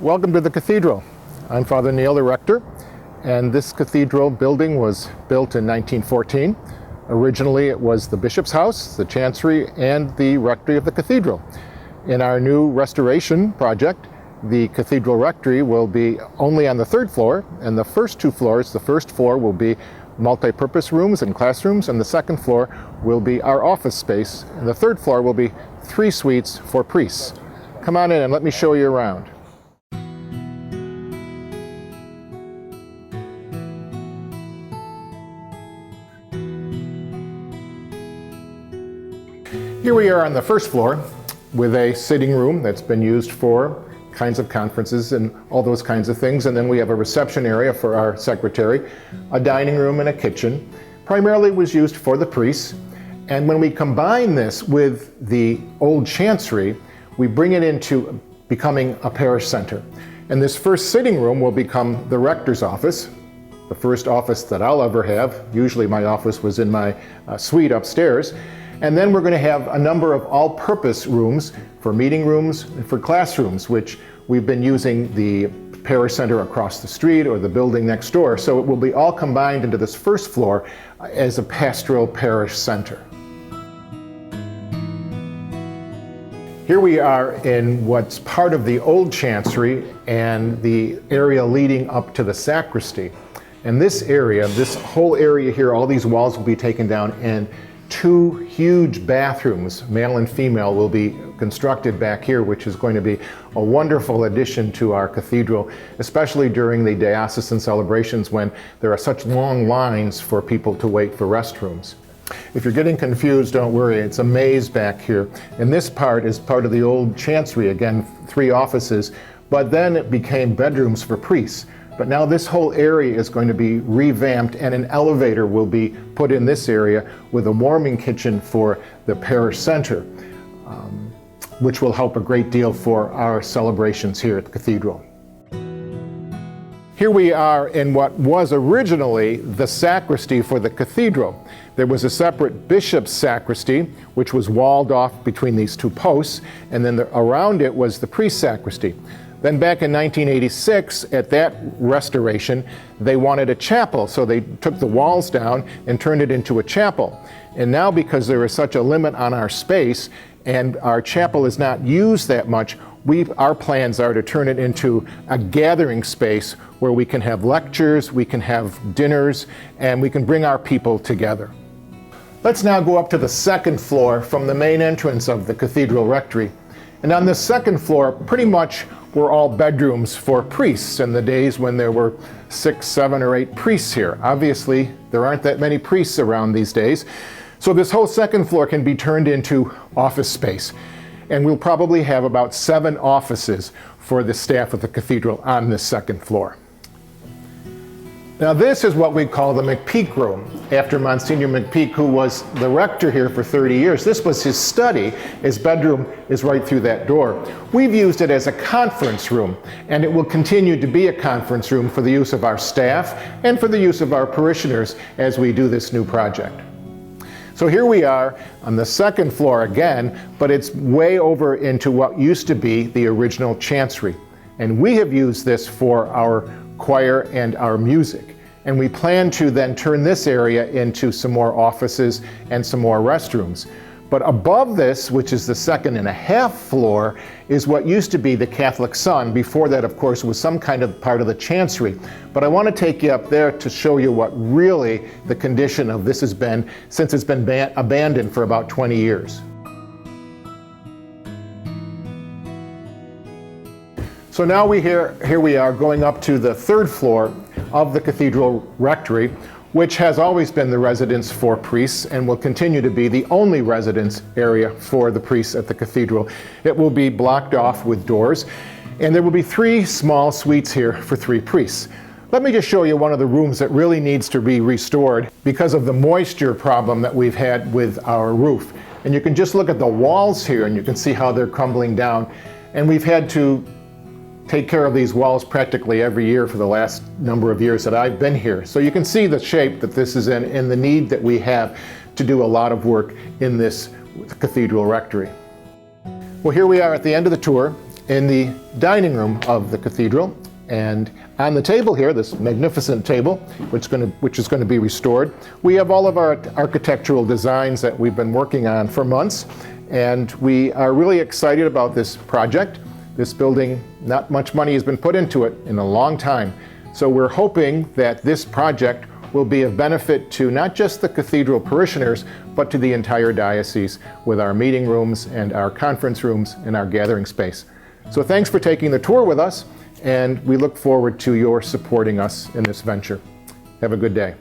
Welcome to the Cathedral. I'm Father Neal, the rector, and this cathedral building was built in 1914. Originally it was the bishop's house, the chancery, and the rectory of the cathedral. In our new restoration project, the cathedral rectory will be only on the third floor, and the first two floors, the first floor will be multi-purpose rooms and classrooms, and the second floor will be our office space, and the third floor will be 3 suites for priests. Come on in and let me show you around. Here we are on the first floor with a sitting room that's been used for kinds of conferences and all those kinds of things. And then we have a reception area for our secretary, a dining room and a kitchen. Primarily was used for the priests. And when we combine this with the old chancery, we bring it into becoming a parish center. And this first sitting room will become the rector's office, the first office that I'll ever have. Usually my office was in my suite upstairs. And then we're going to have a number of all-purpose rooms for meeting rooms and for classrooms, which we've been using the parish center across the street or the building next door. So it will be all combined into this first floor as a pastoral parish center. Here we are in what's part of the old chancery and the area leading up to the sacristy. And this area, this whole area here, all these walls will be taken down, and 2 huge bathrooms, male and female, will be constructed back here, which is going to be a wonderful addition to our cathedral, especially during the diocesan celebrations when there are such long lines for people to wait for restrooms. If you're getting confused, don't worry, it's a maze back here. And this part is part of the old chancery, again, 3 offices, but then it became bedrooms for priests. But now this whole area is going to be revamped, and an elevator will be put in this area with a warming kitchen for the parish center, which will help a great deal for our celebrations here at the cathedral. Here we are in what was originally the sacristy for the cathedral. There was a separate bishop's sacristy, which was walled off between these 2 posts, and then around it was the priest's sacristy. Then back in 1986, at that restoration, they wanted a chapel, so they took the walls down and turned it into a chapel. And now, because there is such a limit on our space and our chapel is not used that much, our plans are to turn it into a gathering space where we can have lectures, we can have dinners, and we can bring our people together. Let's now go up to the second floor from the main entrance of the cathedral rectory. And on the second floor, pretty much were all bedrooms for priests in the days when there were 6, 7, or 8 priests here. Obviously, there aren't that many priests around these days. So this whole second floor can be turned into office space. And we'll probably have about 7 offices for the staff of the cathedral on this second floor. Now this is what we call the McPeak room, after Monsignor McPeak, who was the rector here for 30 years. This was his study. His bedroom is right through that door. We've used it as a conference room, and it will continue to be a conference room for the use of our staff and for the use of our parishioners as we do this new project. So here we are on the second floor again, but it's way over into what used to be the original chancery. And we have used this for our choir and our music. And we plan to then turn this area into some more offices and some more restrooms. But above this, which is the 2.5 floor, is what used to be the Catholic Sun. Before that, of course, was some kind of part of the chancery. But I want to take you up there to show you what really the condition of this has been since it's been abandoned for about 20 years. So now here we are going up to the 3rd floor of the cathedral rectory, which has always been the residence for priests and will continue to be the only residence area for the priests at the cathedral. It will be blocked off with doors, and there will be 3 small suites here for 3 priests. Let me just show you one of the rooms that really needs to be restored because of the moisture problem that we've had with our roof. And you can just look at the walls here and you can see how they're crumbling down. And we've had to take care of these walls practically every year for the last number of years that I've been here. So you can see the shape that this is in and the need that we have to do a lot of work in this cathedral rectory. Well, here we are at the end of the tour, in the dining room of the cathedral. And on the table here, this magnificent table, which is going to be restored, we have all of our architectural designs that we've been working on for months. And we are really excited about this project. This building, not much money has been put into it in a long time. So we're hoping that this project will be of benefit to not just the cathedral parishioners, but to the entire diocese with our meeting rooms and our conference rooms and our gathering space. So thanks for taking the tour with us, and we look forward to your supporting us in this venture. Have a good day.